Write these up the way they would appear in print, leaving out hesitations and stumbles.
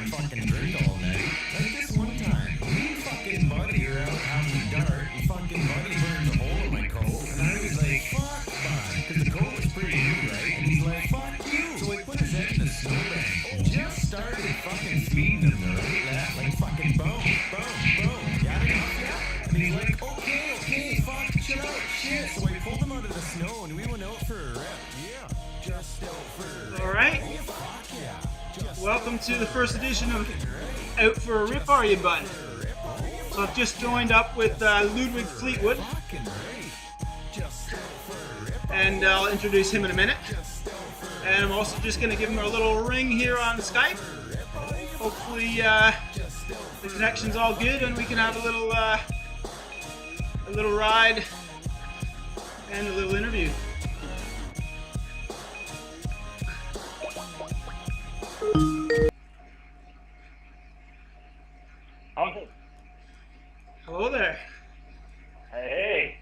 and fucking drink all night. Like this one time, me and fucking buddy are out having a dart, and fucking buddy burns a hole in my coat, and I was like, fuck, bud, because the coat was pretty new, right? And he's like, fuck you. So he put his head in the snowbank, just started fucking feeding him the right left, like fucking boom, boom, boom, yeah. And he's like, okay, fuck, chill out, shit. So I pulled him out of the snow, and we went out for a rip, yeah. Just out for a rip. All right. Oh, fuck yeah. Welcome to the first edition of Out for a Rip, Are You, Bud? So I've just joined up with Ludwig Fleetwood, and I'll introduce him in a minute. And I'm also just going to give him a little ring here on Skype. Hopefully the connection's all good and we can have a little ride and a little interview. Hello there. Hey,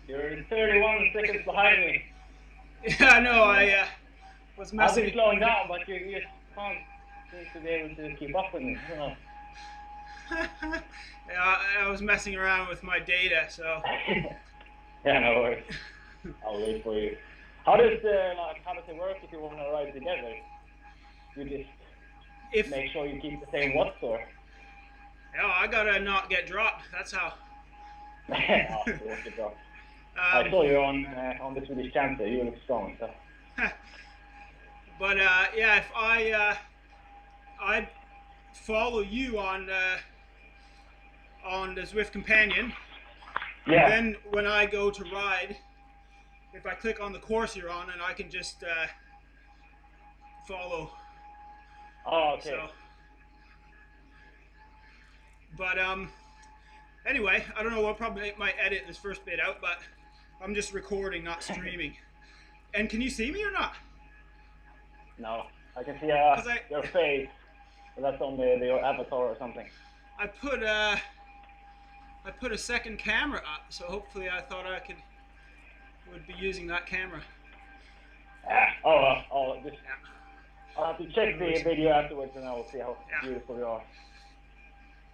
you're 31 seconds behind me. Yeah, I know. I was I've messing. been slowing down, but you can't seem to be able to keep up with me. You know. Yeah, I was messing around with my data, so. Yeah, no worries. I'll wait for you. How does it work if you want to ride together? You just make sure you keep the same watts, or? Yeah, I gotta not get dropped. That's how. Oh, you won't get dropped. I saw you on the Swedish Champion. You look strong, so. But yeah, if I follow you on the Zwift Companion, Yeah. then when I go to ride, if I click on the course you're on, and I can just follow. Oh, okay. So, but anyway, I don't know. We'll probably might edit this first bit out, but I'm just recording, not streaming. And can you see me or not? No, I can see your face. But that's on your avatar or something. I put a second camera up, so hopefully I thought I would be using that camera. I'll have to check the video afterwards, and I will see how beautiful you are.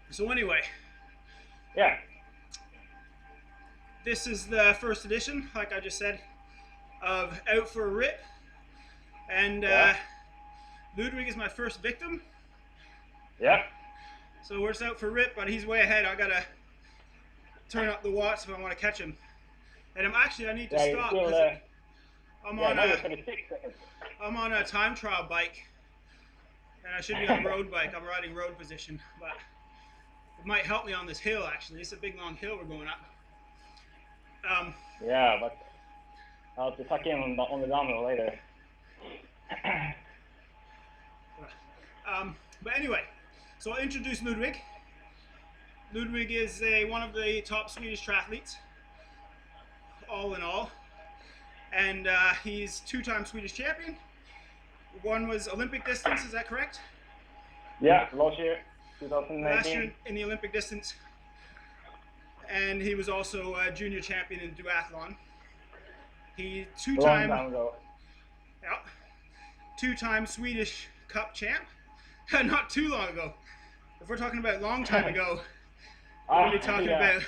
So anyway, yeah, this is the first edition, like I just said, of Out for a Rip, and Ludwig is my first victim. Yeah. So we're just out for a rip, but he's way ahead. I gotta turn up the watts if I want to catch him. And I need to stop because I'm on a time trial bike, and I should be on a road bike. I'm riding road position, but it might help me on this hill. Actually, it's a big long hill we're going up. Yeah, but I'll have to tuck in on the downhill later. But anyway, so I'll introduce Ludwig. Ludwig is one of the top Swedish triathletes, all in all. And he's two-time Swedish champion. One was Olympic distance, is that correct? Yeah, last year, 2019. Last year in the Olympic distance. And he was also a junior champion in duathlon. He two-time Swedish Cup champ. Not too long ago. If we're talking about a long time ago, we're going to be talking about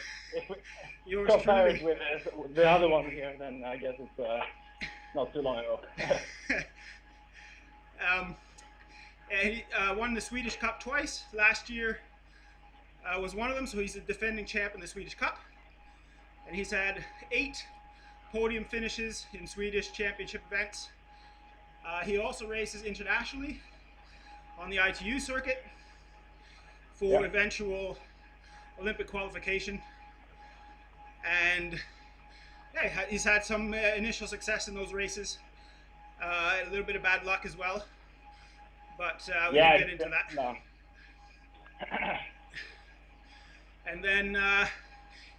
yours compared truly. with the other one here, then I guess it's not too long ago. He won the Swedish Cup twice. Last year was one of them, so he's a defending champ in the Swedish Cup. And he's had 8 podium finishes in Swedish championship events. He also races internationally on the ITU circuit for eventual Olympic qualification. And yeah, he's had some initial success in those races. A little bit of bad luck as well. But we can get into that. No. And then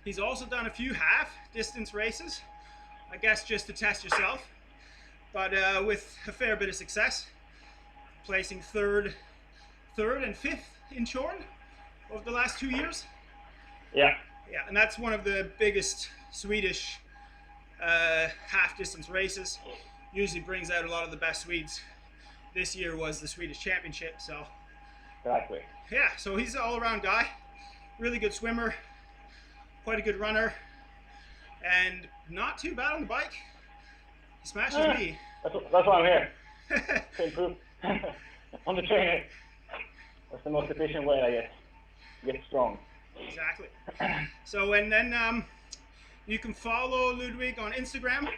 he's also done a few half distance races, I guess just to test yourself, but with a fair bit of success, placing third and fifth in Chorn over the last 2 years. Yeah. Yeah, and that's one of the biggest Swedish half distance races. Usually brings out a lot of the best Swedes this year was the Swedish Championship. So Exactly. yeah, so he's an all-around guy, really good swimmer, quite a good runner, and not too bad on the bike. He smashes me. That's why I'm here. To improve on the trainer. That's the most efficient way, I guess. Get strong. Exactly. So, and then you can follow Ludwig on Instagram.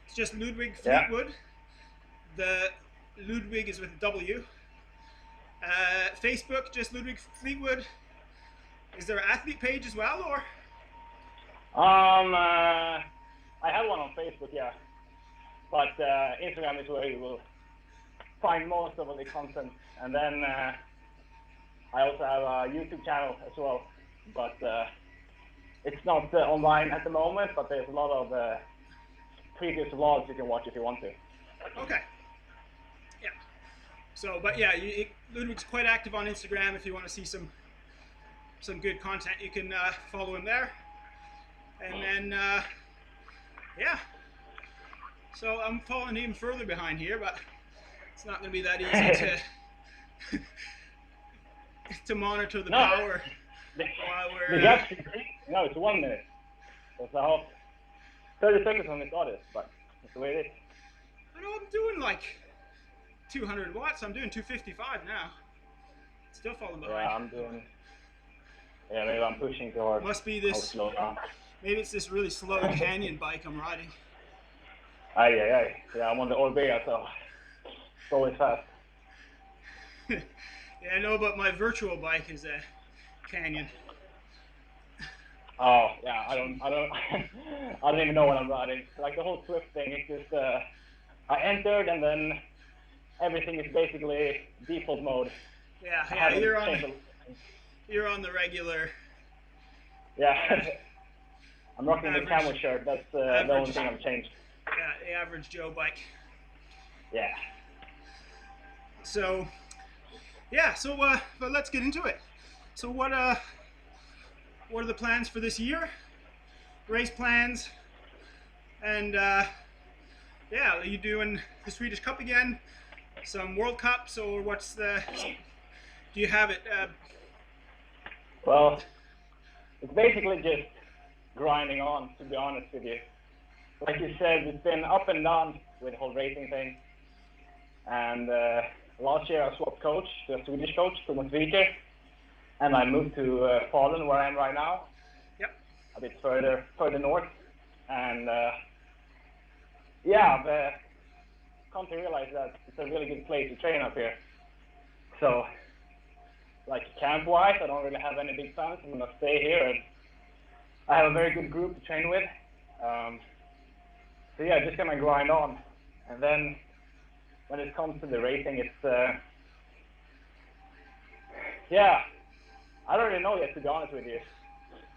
It's just Ludwig Fleetwood. The Ludwig is with a W. Facebook, just Ludwig Fleetwood. Is there an athlete page as well, or? I have one on Facebook, yeah. But Instagram is where you will find most of the content. And then I also have a YouTube channel as well. But it's not online at the moment, but there's a lot of previous vlogs you can watch if you want to. Okay. Yeah. So, but yeah, Ludwig's quite active on Instagram. If you want to see some good content, you can follow him there. And then, yeah. So I'm falling even further behind here, but it's not going to be that easy to monitor the power while we're. No, it's 1 minute. That's a half. 30 seconds on this audio, but that's the way it is. I know I'm doing like 200 watts. I'm doing 255 now. Still falling behind. Yeah, I'm doing. Yeah, maybe I'm pushing too hard. Must be I'll this. slow down. Maybe it's this really slow canyon bike I'm riding. Aye. Yeah, I'm on the Orbea, so it's always fast. Yeah, I know, but my virtual bike is a canyon. Oh, yeah, I don't I don't even know what I'm riding. Like the whole Swift thing, it's just I entered and then everything is basically default mode. Yeah, you're on the regular. Yeah. I'm rocking Average. the camel shirt. That's the only thing I've changed. Yeah, the average Joe bike. Yeah. So, yeah. So, but let's get into it. So, what are the plans for this year? Race plans, and yeah, are you doing the Swedish Cup again? Some World Cups, or what's the? Do you have it? Well, it's basically just grinding on, to be honest with you. Like you said, it's been up and down with the whole racing thing. And last year I swapped coach to a Swedish coach, Thomas Wieke, and I moved to Falun, where I am right now. Yep. A bit further north. And yeah, I've come to realize that it's a really good place to train up here. So, like camp-wise, I don't really have any big plans. I'm gonna stay here, and I have a very good group to train with. So yeah, just gonna grind on. And then when it comes to the racing, it's yeah, I don't really know yet, to be honest with you.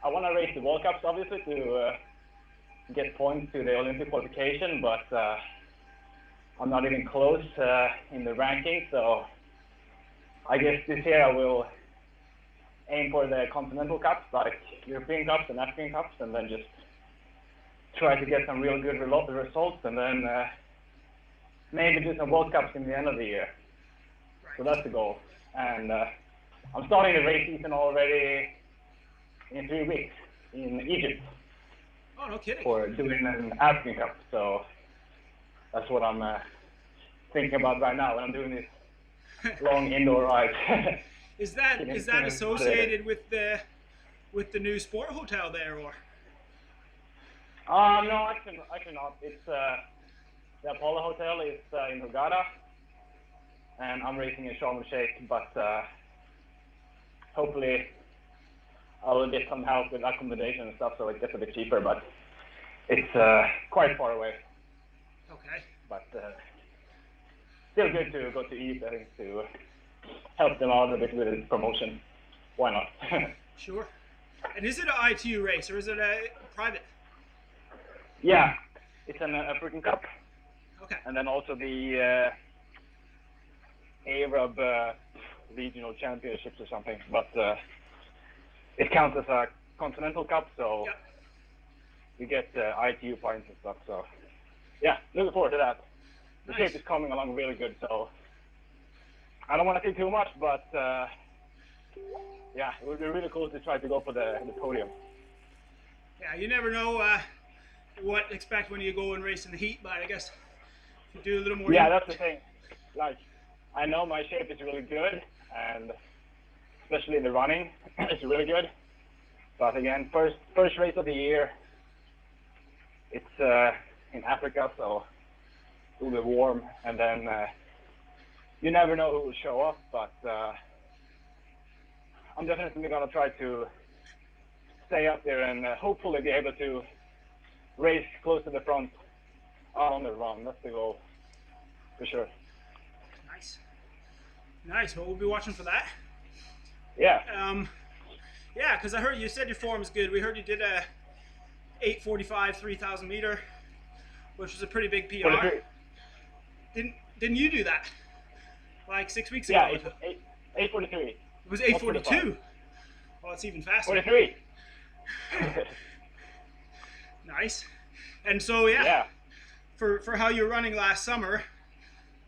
I want to race the World Cups, obviously, to get points to the Olympic qualification, but I'm not even close in the ranking, so I guess this year I will aim for the continental cups, like European Cups and African Cups, and then just try to get some real good results, and then maybe do some World Cups in the end of the year. So that's the goal. And I'm starting the race season already in 3 weeks in Egypt. Oh, no kidding. For doing an African Cup. So that's what I'm thinking about right now when I'm doing this long indoor ride. Is that associated with the new sport hotel there, or? No, actually not. It's the Apollo Hotel is in Hurghada, and I'm racing in Sharm el-Sheikh. But hopefully, I will get some help with accommodation and stuff, so it gets a bit cheaper. But it's quite far away. Okay. But still good to go to Egypt, I think, to help them out a bit with the promotion. Why not? Sure. And is it an ITU race, or is it a private? Yeah, it's an African Cup. Okay. And then also the Arab regional championships or something. But it counts as a continental cup, so yep. You get ITU points and stuff. So yeah, looking forward to that. The Nice. shape is coming along really good, so I don't want to say too much, but yeah, it would be really cool to try to go for the podium. Yeah, you never know what to expect when you go and race in the heat, but I guess if you do a little more. Yeah, that's the thing. Like, I know my shape is really good, and especially the running is really good. But again, first race of the year. It's in Africa, so it will be warm, and then you never know who will show up. But I'm definitely gonna try to stay up there and hopefully be able to race close to the front on the run. That's the goal, for sure. Nice. Nice. Well, we'll be watching for that. Yeah. Yeah, because I heard you said your form is good. We heard you did a 8:45 3,000 meter, which was a pretty big PR. 43. Didn't you do that like 6 weeks ago? Yeah, 8:43. It was 8:42. Well, it's even faster. 43. Nice. And so Yeah. for how you were running last summer,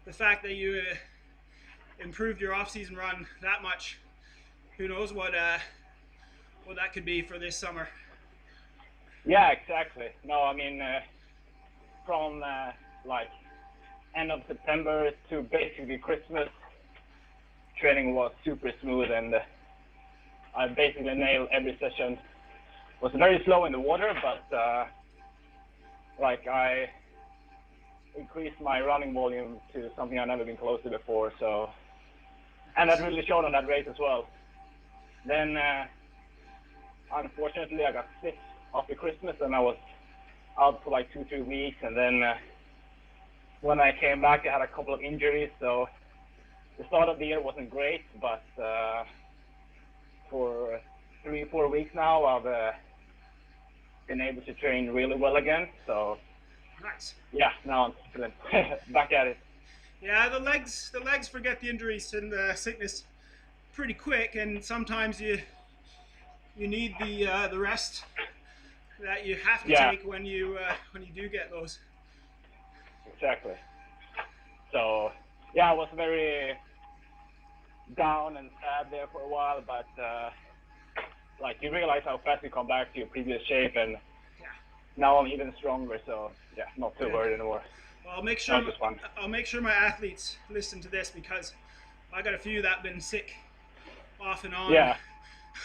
the fact that you improved your off-season run that much, who knows what that could be for this summer. Yeah, exactly. No, I mean, from like end of September to basically Christmas, training was super smooth, and I basically nailed every session. Was very slow in the water, but like I increased my running volume to something I've never been close to before. So, and that really showed on that race as well. Then, unfortunately, I got sick after Christmas, and I was out for like 2-3 weeks. And then when I came back, I had a couple of injuries. So the start of the year wasn't great, but for 3-4 weeks now, I've been able to train really well again. So nice. Yeah, now I'm confident. Back at it. Yeah, the legs forget the injuries and the sickness pretty quick, and sometimes you need the rest that you have to take when you do get those. Exactly. So yeah, I was very down and sad there for a while, but like you realize how fast you come back to your previous shape, and now I'm even stronger. So yeah, not too worried anymore. Well, I'll make sure my athletes listen to this, because I got a few that have been sick off and on. Yeah.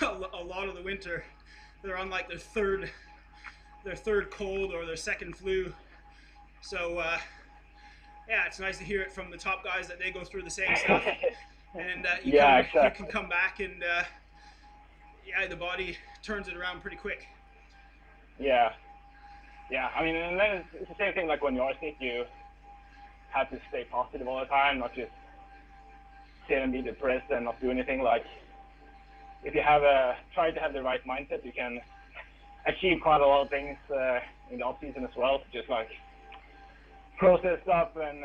A lot of the winter. They're on like their third cold or their second flu. So yeah, it's nice to hear it from the top guys that they go through the same stuff, and you can come back, and yeah, the body turns it around pretty quick. Yeah. Yeah, I mean, and then it's the same thing like when you're sick, you have to stay positive all the time, not just sit and be depressed and not do anything. Like, if you have try to have the right mindset, you can achieve quite a lot of things in the off season as well. Just like process stuff and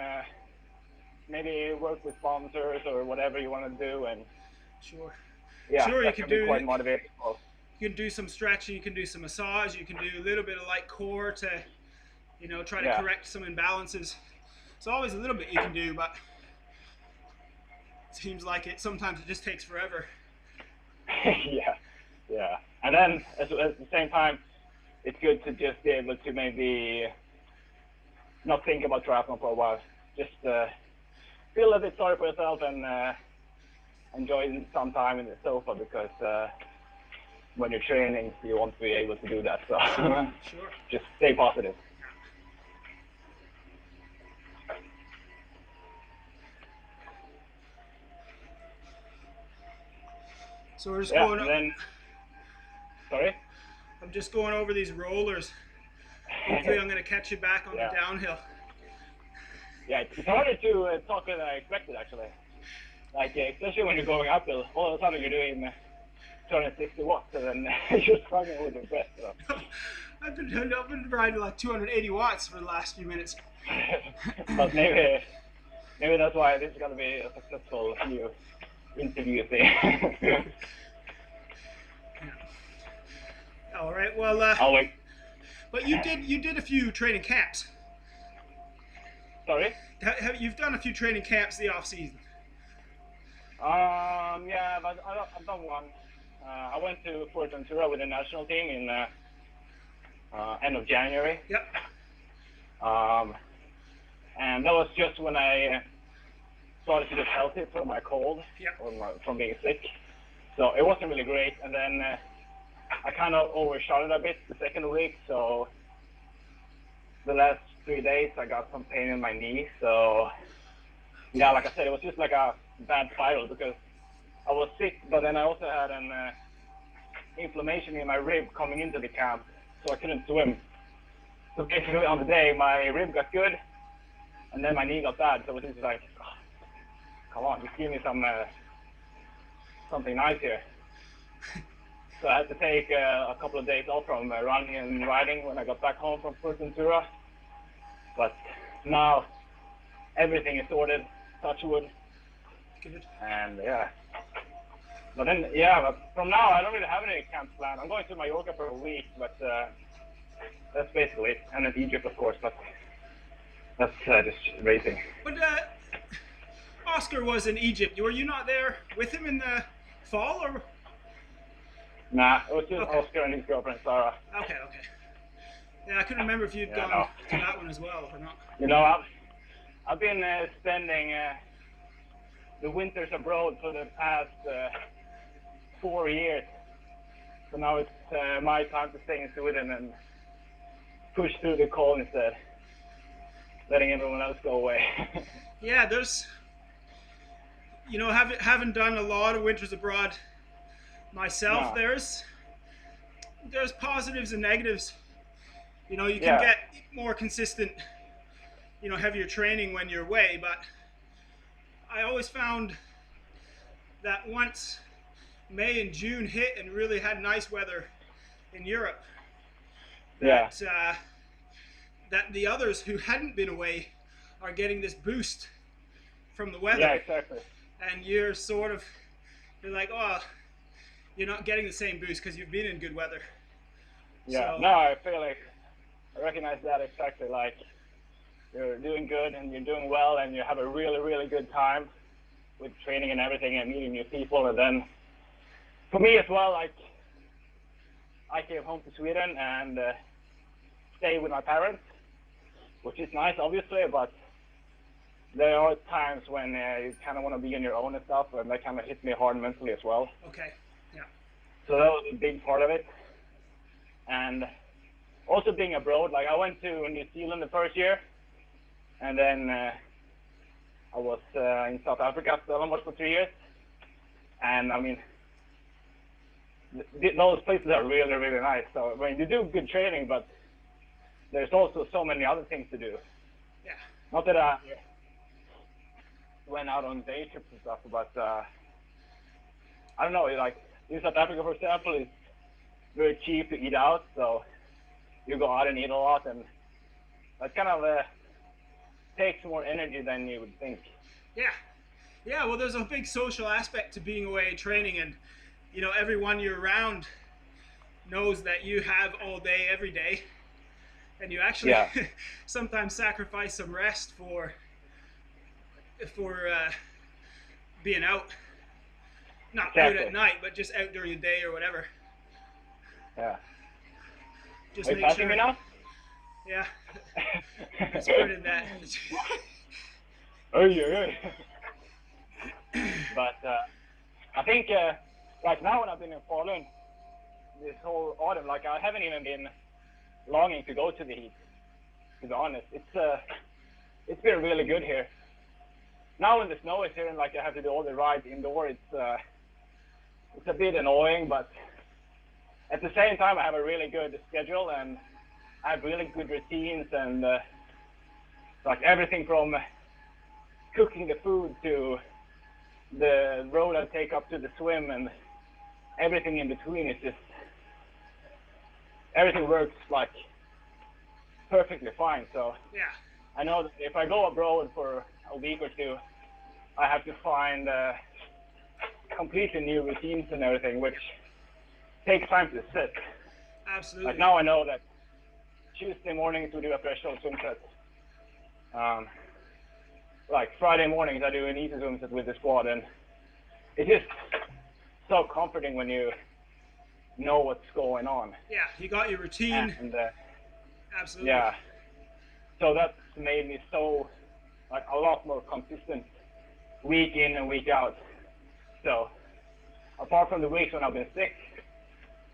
maybe work with sponsors or whatever you want to do. And sure, you can be quite motivated as well. You can do some stretching, you can do some massage, you can do a little bit of light core to, try to correct some imbalances. It's always a little bit you can do, but it seems like sometimes it just takes forever. Yeah. And then at the same time, it's good to just be able to maybe not think about triathlon for a while. Just feel a bit sorry for yourself and enjoy some time in the sofa, because when you're training, you won't be able to do that. So sure. Just stay positive. So we're just going. Then, sorry. I'm just going over these rollers. Hopefully, I'm going to catch you back on the downhill. Yeah, it's harder to talk than I expected, actually. Like, especially when you're going uphill, all of a sudden you're doing 260 watts, and then you're struggling with your breath. So. I've been riding like 280 watts for the last few minutes. But maybe that's why this is gonna be a successful new interview thing. All right. Well. I'll wait. But you did a few training camps. Sorry. You've done a few training camps the off season. Yeah, but I've done one. I went to Fuerteventura with the national team in end of January. Yep. And that was just when I started to get healthy from my cold, Yep. or from being sick. So it wasn't really great. And then I kind of overshot it a bit the second week. So the last 3 days I got some pain in my knee. So yeah, like I said, it was just like a bad spiral because I was sick, but then I also had an inflammation in my rib coming into the camp, so I couldn't swim. So basically on the day, my rib got good, and then my knee got bad. So it was just like, oh, come on, just give me some something nice here. So I had to take a couple of days off from running and riding when I got back home from Fuerteventura. But now everything is sorted, touch wood. Good. And yeah. But then, yeah, but from now I don't really have any camp planned. I'm going to Mallorca for a week, but that's basically it. And then Egypt, of course, but that's just racing. But Oscar was in Egypt. Were you not there with him in the fall, or? Nah, it was just Okay. Oscar and his girlfriend Sarah. Okay. Yeah, I couldn't remember if you'd gone no. to that one as well or not. You know, I've been spending the winters abroad for the past 4 years. So now it's my time to stay in Sweden and push through the cold instead, letting everyone else go away. Yeah, there's, you know, having done a lot of winters abroad myself, Yeah. there's positives and negatives. You know, you can get more consistent, you know, heavier training when you're away, but I always found that once May and June hit and really had nice weather in Europe, that that the others who hadn't been away are getting this boost from the weather. Yeah, exactly. And you're like, oh, you're not getting the same boost because you've been in good weather. Yeah, So, no, I feel like I recognize that exactly. Like, you're doing good and you're doing well and you have a really, really good time with training and everything and meeting new people. And then for me as well, like, I came home to Sweden and stay with my parents, which is nice, obviously, but there are times when you kind of want to be on your own and stuff, and that kind of hit me hard mentally as well. okay, yeah. So that was a big part of it. And also being abroad, like I went to New Zealand the first year, and then I was in South Africa almost for 3 years. And I mean, those places are really, really nice. So I mean, you do good training, but there's also so many other things to do. Yeah. Not that I went out on day trips and stuff, but I don't know, like in South Africa, for example, it's very cheap to eat out, so you go out and eat a lot, and that kind of takes more energy than you would think. Yeah, well, there's a big social aspect to being away training, and you know, everyone you're around knows that you have all day, every day, and you actually sometimes sacrifice some rest for being out. Not out at night, but just out during the day or whatever. Yeah. Just Are you make passing sure. me now? Yeah. I spreaded that. Oh, yeah. But I think like now when I've been in Falun this whole autumn, like I haven't even been longing to go to the heat, to be honest. It's been really good here. Now when the snow is here and like I have to do all the rides indoor, it's a bit annoying, but at the same time I have a really good schedule and I have really good routines, and like everything from cooking the food to the road I take up to the swim and everything in between, is just everything works like perfectly fine. So Yeah. I know that if I go abroad for a week or two, I have to find completely new routines and everything, which takes time to set. Absolutely. Like now I know that Tuesday mornings we do a threshold swim set. Like Friday mornings I do an easy swim set with the squad, and it's just so comforting when you know what's going on. Yeah, you got your routine. And Absolutely. yeah, so that's made me so like a lot more consistent week in and week out. So apart from the weeks when I've been sick,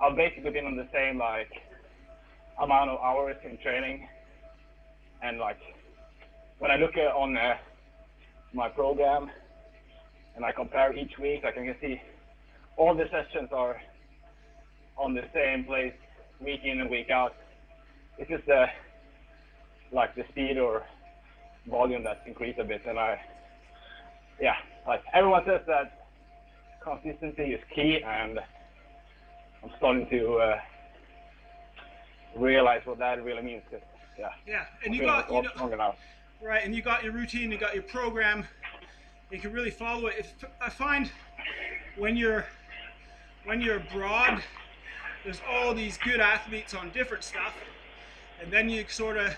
I've basically been on the same like amount of hours in training. And like when I look at on my program and I compare each week, like I can see all the sessions are on the same place week in and week out. It's just like the speed or volume that's increased a bit. And yeah, like everyone says that consistency is key, and I'm starting to realize what that really means. Cause, yeah, and you feeling got strong enough. right, and you got your routine, you got your program. You can really follow it. I find when you're abroad, there's all these good athletes on different stuff, and then you sort of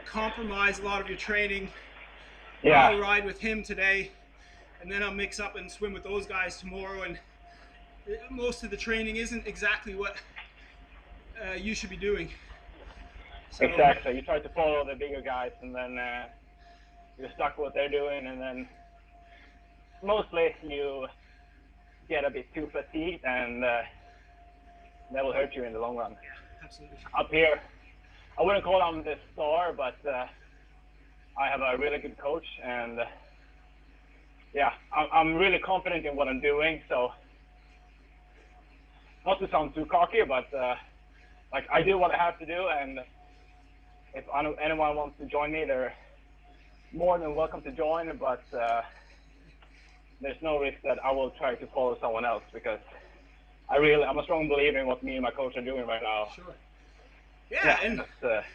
compromise a lot of your training. Yeah. I'll ride with him today, and then I'll mix up and swim with those guys tomorrow, and most of the training isn't exactly what you should be doing. So, exactly. You try to follow the bigger guys, and then you're stuck with what they're doing, and then mostly you get a bit too fatigued, and that will hurt you in the long run. yeah, absolutely. Up here, I wouldn't call him the star, but I have a really good coach, and yeah, I'm really confident in what I'm doing. So, not to sound too cocky, but like I do what I have to do, and if anyone wants to join me, they're more than welcome to join. But there's no risk that I will try to follow someone else, because I'm a strong believer in what me and my coach are doing right now. Sure. Yeah, and that's,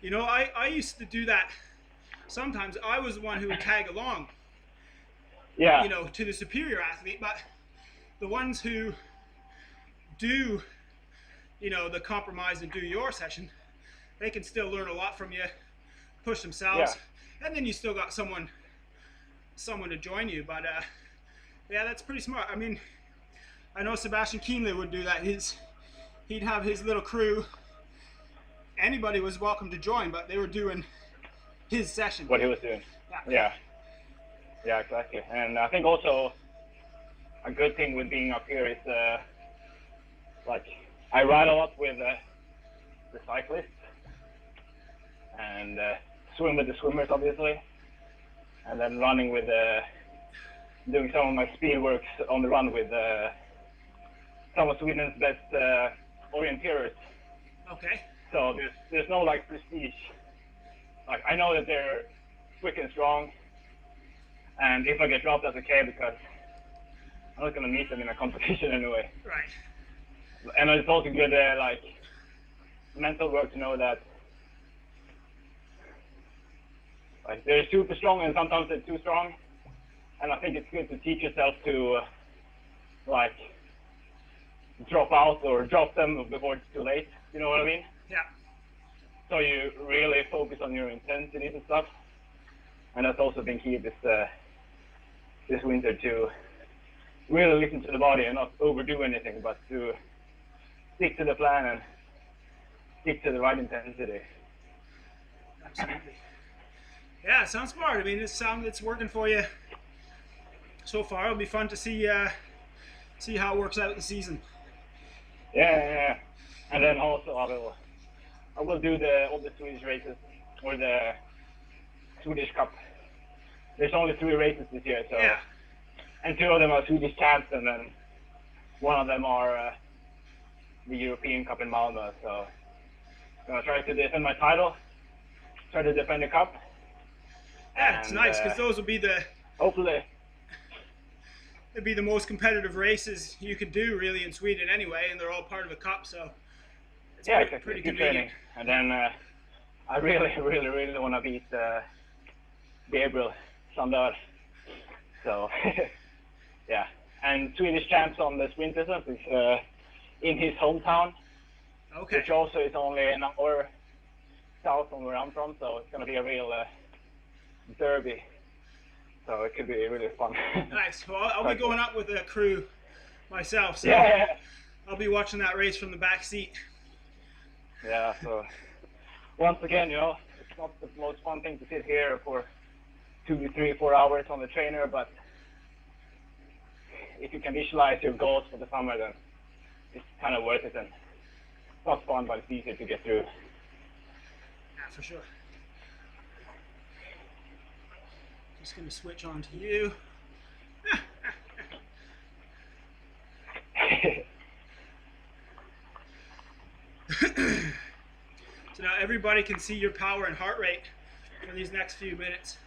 you know, I used to do that. Sometimes I was the one who would tag along, yeah, you know, to the superior athlete, but the ones who do, you know, the compromise and do your session, they can still learn a lot from you, push themselves, and then you still got someone to join you. But yeah, that's pretty smart. I mean, I know Sebastian Kienle would do that. He'd have his little crew. Anybody was welcome to join, but they were doing his session. what he was doing. Yeah, exactly. And I think also a good thing with being up here is like I ride a lot with the cyclists, and swim with the swimmers, obviously, and then running with doing some of my speed works on the run with some of Sweden's best orienteers. Okay. So there's no like prestige. Like I know that they're quick and strong, and if I get dropped, that's okay, because I'm not gonna meet them in a competition anyway. Right. And it's also good like mental work to know that like they're super strong, and sometimes they're too strong. And I think it's good to teach yourself to like drop out or drop them before it's too late. You know what I mean? Yeah. So you really focus on your intensities and stuff. And that's also been key this winter, to really listen to the body and not overdo anything, but to stick to the plan and stick to the right intensity. Absolutely. Yeah, it sounds smart. I mean, it's working for you so far. It'll be fun to see how it works out the season. Yeah. And then also I will do all the Swedish races, or the Swedish Cup. There's only 3 races this year, so Yeah. and 2 of them are Swedish champs, and then 1 of them are the European Cup in Malmö. So I'm gonna try to defend my title, try to defend the cup. Yeah, it's nice, because those will be hopefully. it'd be the most competitive races you could do really in Sweden anyway, and they're all part of a cup, so it's Exactly. pretty Good convenient. training. And then I really want to beat Gabriel Sandor. So yeah, and Swedish champs on the sprint distance is in his hometown, Okay. which also is only an hour south from where I'm from. So it's gonna be a real derby. so it could be really fun. Nice. Well, I'll be going up with a crew myself, so Yeah. I'll be watching that race from the back seat. Yeah, so once again, you know, it's not the most fun thing to sit here for 2, 3, 4 hours on the trainer, but if you can visualize your goals for the summer, then it's kind of worth it, and it's not fun, but it's easier to get through. Yeah, for sure. Just gonna switch on to you. So now everybody can see your power and heart rate for these next few minutes.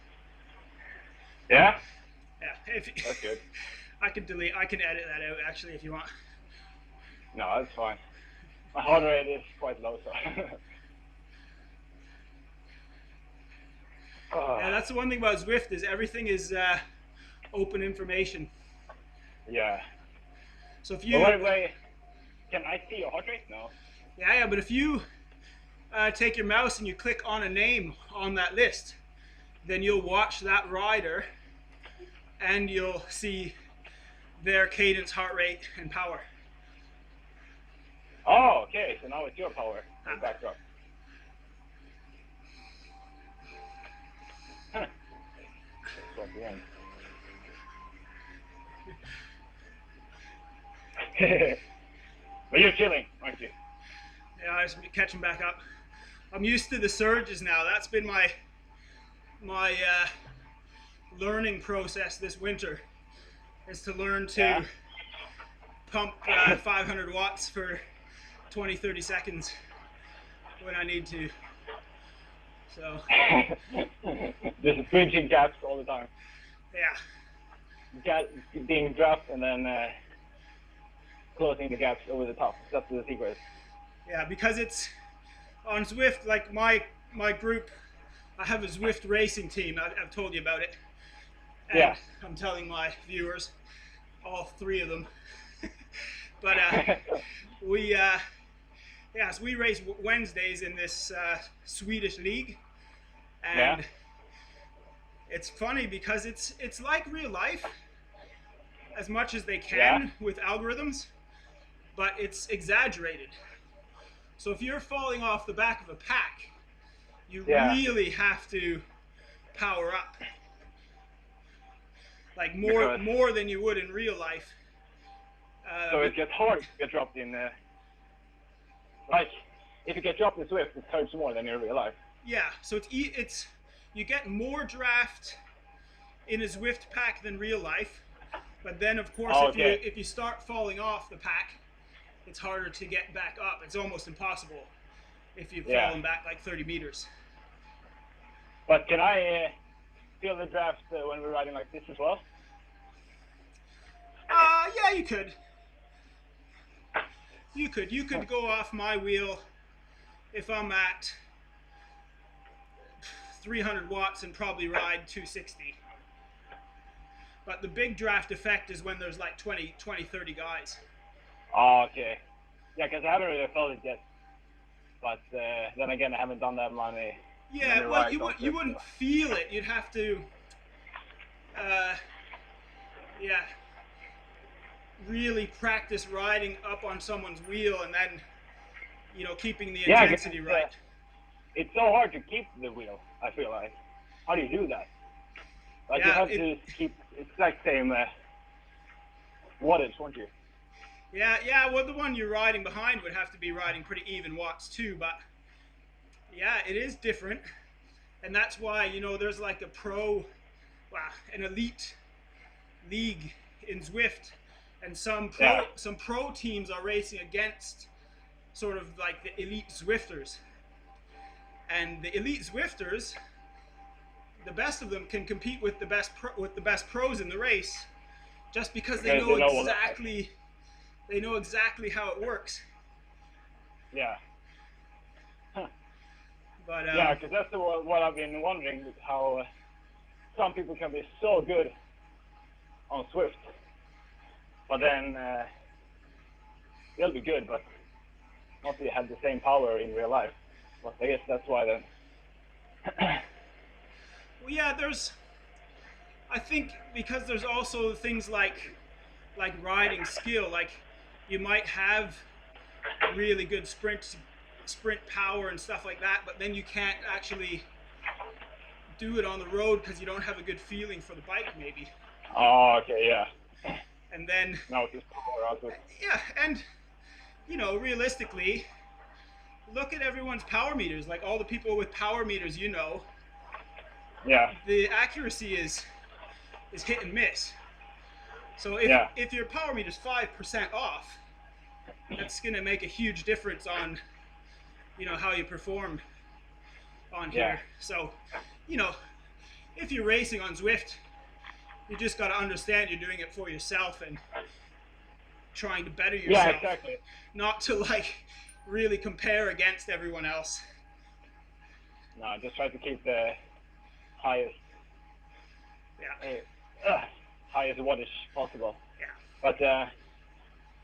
Yeah? Yeah, That's good. I can edit that out actually if you want. No, that's fine. My heart rate is quite low, so. Yeah, that's the one thing about Zwift is everything is open information. Yeah. So if you Wait, can I see your heart rate? No. yeah, but if you take your mouse and you click on a name on that list, then you'll watch that rider and you'll see their cadence, heart rate, and power. Oh, okay. So now it's your power. Backdrop. Huh. Let's start again. But you're chilling, aren't you? Yeah, I just catching back up. I'm used to the surges now. That's been my learning process this winter, is to learn to pump 500 watts for 20-30 seconds when I need to. So just bridging gaps all the time. yeah, Being dropped and then closing the gaps over the top. That's the secret. yeah, because it's on Zwift, like my group, I have a Zwift racing team. I've told you about it. And Yeah. I'm telling my viewers, all 3 of them. But so we race Wednesdays in this Swedish league, and it's funny because it's like real life as much as they can with algorithms, but it's exaggerated. So if you're falling off the back of a pack, you really have to power up, like more than you would in real life. So it gets hard to get dropped in. Like if you get dropped in Zwift, it hurts more than in real life. Yeah, so it's you get more draft in a Zwift pack than real life, but then of course if you start falling off the pack, it's harder to get back up. It's almost impossible if you've fallen back like 30 meters. But can I feel the draft when we're riding like this as well? Yeah, you could. You could go off my wheel if I'm at 300 watts and probably ride 260. But the big draft effect is when there's like 20, 30 guys. Oh, okay. Yeah, because I haven't really felt it yet. But then again, I haven't done that many. Yeah, well, you wouldn't feel it. You'd have to, really practice riding up on someone's wheel and then, keeping the intensity right. It's so hard to keep the wheel, I feel like. How do you do that? Like you have to keep, it's like same wattage, won't you? Yeah, well the one you're riding behind would have to be riding pretty even watts too, but yeah, it is different. And that's why, there's like an elite league in Zwift, and some pro teams are racing against sort of like the elite Zwifters. And the elite Zwifters, the best of them can compete with the best pros in the race, just because they know exactly how it works. Yeah. Huh. But yeah, because that's what I've been wondering, how some people can be so good on Zwift, but then they'll be good, but not really have the same power in real life. But I guess that's why then. Well, yeah, I think because there's also things like riding skill. Like you might have really good sprint power and stuff like that, but then you can't actually do it on the road because you don't have a good feeling for the bike, maybe. Oh, okay, yeah. And then No, just power output. yeah, and you know, realistically, look at everyone's power meters. Like all the people with power meters, you know, Yeah. the accuracy is hit and miss. So if your power meter's 5% off, that's gonna make a huge difference on, you know, how you perform on here. So, you know, if you're racing on Zwift, you just got to understand you're doing it for yourself and trying to better yourself. Yeah, exactly. Not to like really compare against everyone else. No, just try to keep the highest highest wattage possible. Yeah. But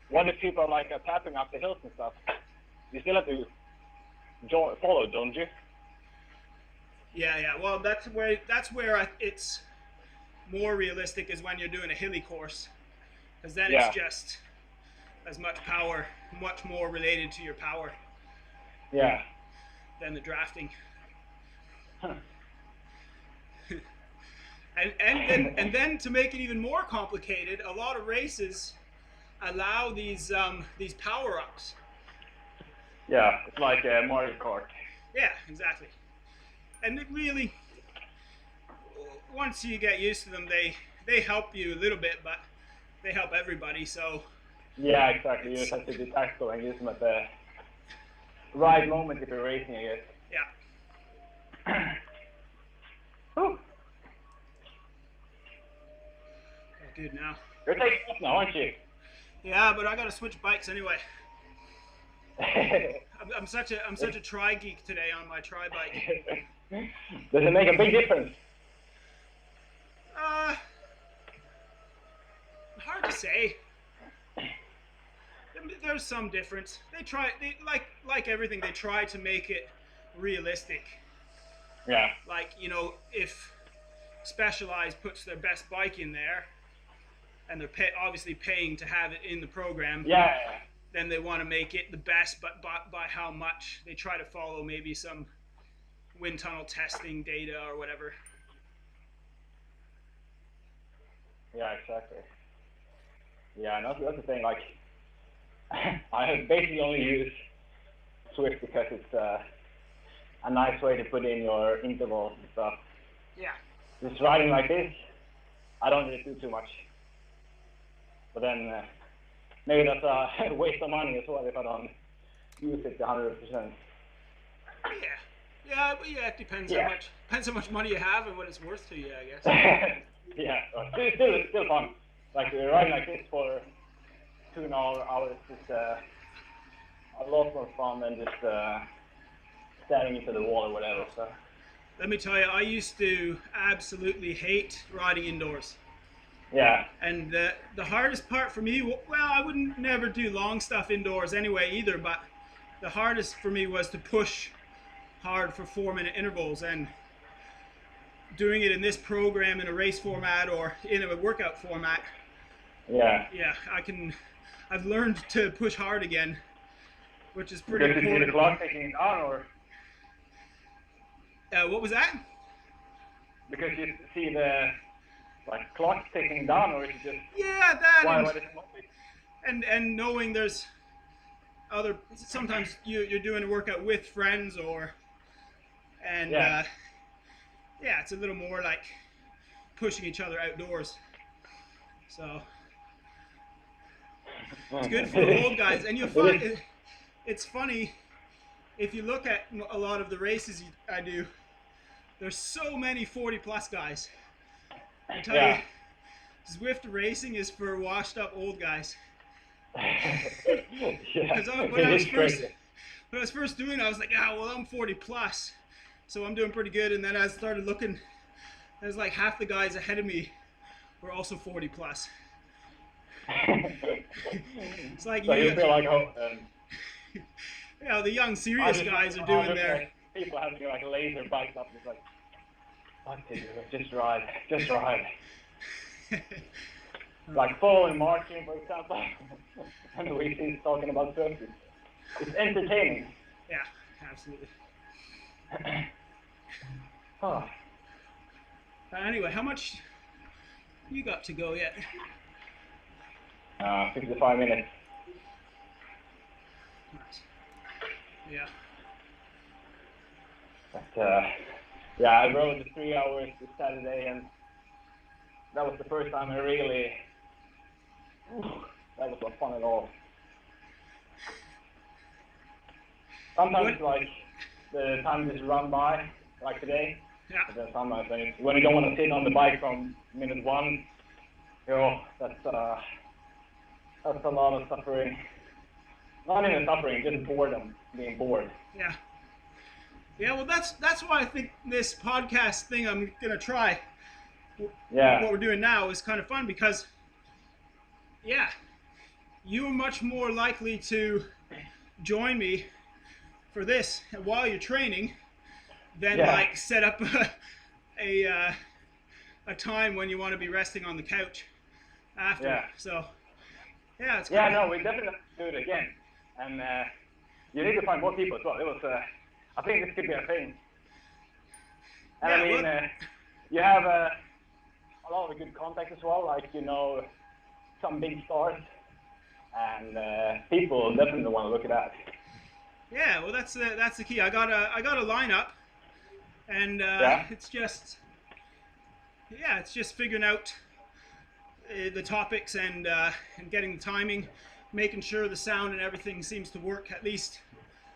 what if people are like tapping up the hills and stuff? You still have to follow, don't you? Yeah. Well, that's where it's more realistic is when you're doing a hilly course, because then it's just as much power, much more related to your power. Yeah. Than the drafting. Huh. and then to make it even more complicated, a lot of races allow these power ups. Yeah, it's like Mario Kart. Yeah, exactly. And it really, once you get used to them, they help you a little bit, but they help everybody. So. Yeah, exactly. You just have to be tactical and use them at the right moment if you're racing, I guess. Yeah. Whew. Good now. You're taking off now, aren't you? Yeah, but I gotta switch bikes anyway. I'm such a tri geek today on my tri bike. Does it make a big difference? Hard to say. There's some difference. They like everything, they try to make it realistic. Yeah. Like, you know, if Specialized puts their best bike in there, and they're obviously paying to have it in the program. Yeah. Then they want to make it the best, but by how much? They try to follow maybe some wind tunnel testing data or whatever. Yeah, exactly. Yeah, that's the thing. Like, I basically only use Swift because it's a nice way to put in your intervals and stuff. Yeah. Just riding like this, I don't really do too much. But then maybe that's a waste of money as well if I don't use it 100%. Yeah, it depends how much money you have and what it's worth to you, I guess. Yeah, still fun. Like riding like this for 2.5 hours is a lot more fun than just staring into the wall or whatever. So. Let me tell you, I used to absolutely hate riding indoors. Yeah. And the hardest part for me, well, I wouldn't never do long stuff indoors anyway either, but the hardest for me was to push hard for 4-minute intervals, and doing it in this program in a race format or in a workout format. Yeah. Yeah, I've learned to push hard again, which is pretty important. Did you see the clock ticking down, or? What was that? Because you see the clock ticking down, or is it just? Yeah, that. Why and knowing there's other. Sometimes you're doing a workout with friends yeah, it's a little more like pushing each other outdoors. So it's good for the old guys, and you'll find it's funny if you look at a lot of the races I do. There's so many 40+ guys. I tell you, Zwift racing is for washed up old guys. Because when I was first doing it, I was like, well, I'm 40+, so I'm doing pretty good. And then I started looking, there's like half the guys ahead of me were also 40+. It's like so you feel like yeah, the young serious guys are doing their. People having like laser bikes up, just like, fuck it, just ride. Like following marching, for example, and we see talking about Swift. It's entertaining. Yeah, absolutely. Oh. Anyway, how much you got to go yet? 55 minutes. Nice. Yeah. But, yeah, I rode 3 hours this Saturday, and that was the first time I really. That was not fun at all. Sometimes, like, the time just run by, like today. Yeah. But then sometimes when you don't want to sit on the bike from minute one, you know, that's a lot of suffering. Not even suffering, just boredom, being bored. Yeah. Yeah, well, that's why I think this podcast thing I'm gonna try. Yeah. What we're doing now is kind of fun because, yeah, you are much more likely to join me for this while you're training than like set up a time when you want to be resting on the couch after. Yeah. So, yeah, it's Yeah, no, we definitely have to do it again, and you need to find more people as well. It was, I think this could be a thing. And Yeah, I mean, well, you have a lot of good contacts as well, like, you know, some big stars, and people definitely want to look at that. yeah, well, that's the key. I got a lineup, and it's just figuring out the topics and getting the timing, making sure the sound and everything seems to work at least,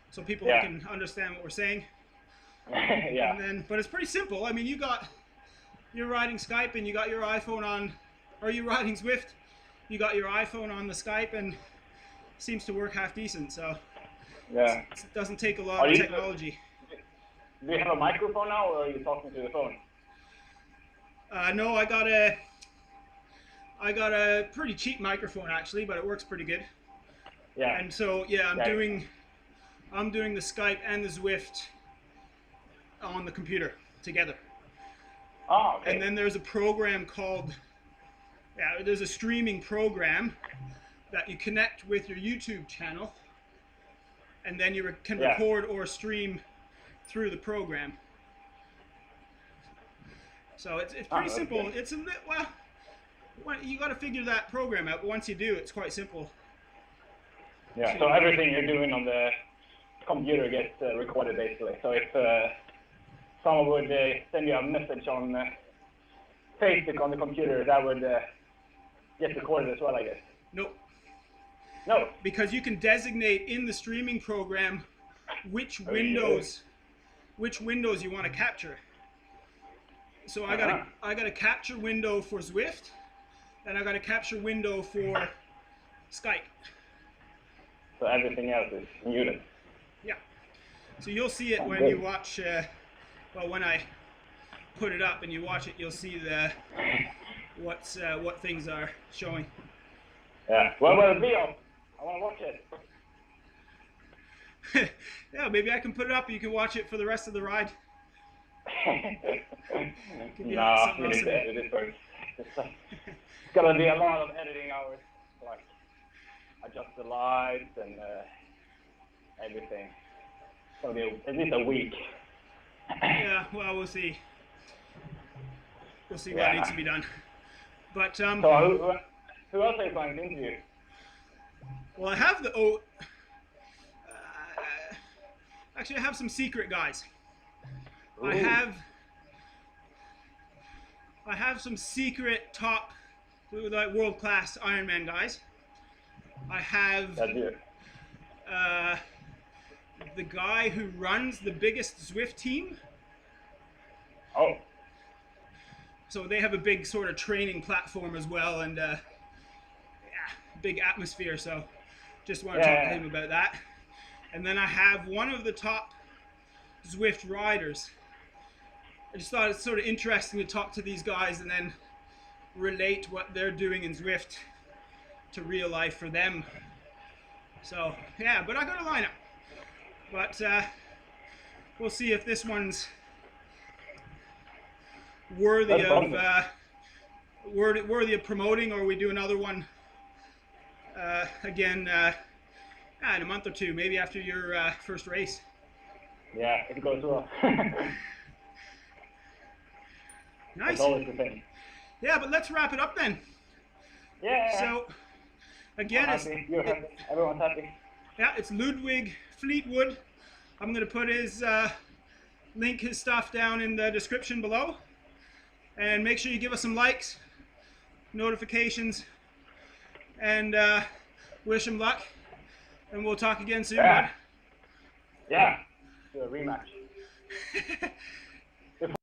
so people can understand what we're saying. Yeah. And then, but it's pretty simple. I mean, you're riding Skype and you got your iPhone on, or you're riding Zwift, you got your iPhone on the Skype, and seems to work half decent. So Yeah. it doesn't take a lot of technology. Do you have a microphone now, or are you talking to the phone? No, I got a pretty cheap microphone actually, but it works pretty good. Yeah. And so yeah, I'm doing the Skype and the Zwift on the computer together. Oh, okay. And then there's a program called, there's a streaming program that you connect with your YouTube channel, and then you can record or stream through the program. So it's pretty simple. Okay. It's you got to figure that program out. But once you do, it's quite simple. Yeah. So everything you're doing on the computer gets recorded basically. So if someone would send you a message on Facebook on the computer, that would get recorded as well, I guess. Nope. No. Because you can designate in the streaming program which windows you want to capture. So I got a capture window for Zwift, and I got a capture window for Skype. So everything else is muted. Yeah. So you'll see it when you watch. Well, when I put it up and you watch it, you'll see what things are showing. Yeah. Well, will it be up? I want to watch it. Yeah, maybe I can put it up and you can watch it for the rest of the ride. No, you need to edit it first. It's gonna be a lot of editing hours, like adjust the lights and everything. It's gonna be at least a week. Yeah, well, we'll see. We'll see what needs to be done. But So who else are you planning to interview? well, I have actually I have some secret guys. Ooh. I have some secret top, like world-class Ironman guys. I have the guy who runs the biggest Zwift team. Oh. So they have a big sort of training platform as well, and big atmosphere. So just want to talk to him about that. And then I have one of the top Zwift riders. I just thought it's sort of interesting to talk to these guys and then relate what they're doing in Zwift to real life for them. So yeah, but I got a lineup. But we'll see if this one's worthy worthy of promoting, or we do another one again in a month or two, maybe after your first race. Yeah, it goes well. Nice. That's always the thing. Yeah, but let's wrap it up then. Yeah. So, again, I'm happy. You're happy. Everyone's happy. yeah, it's Ludwig Fleetwood. I'm going to put his link, his stuff down in the description below. And make sure you give us some likes, notifications, and wish him luck. And we'll talk again soon, Yeah. bud. Yeah. Do a rematch.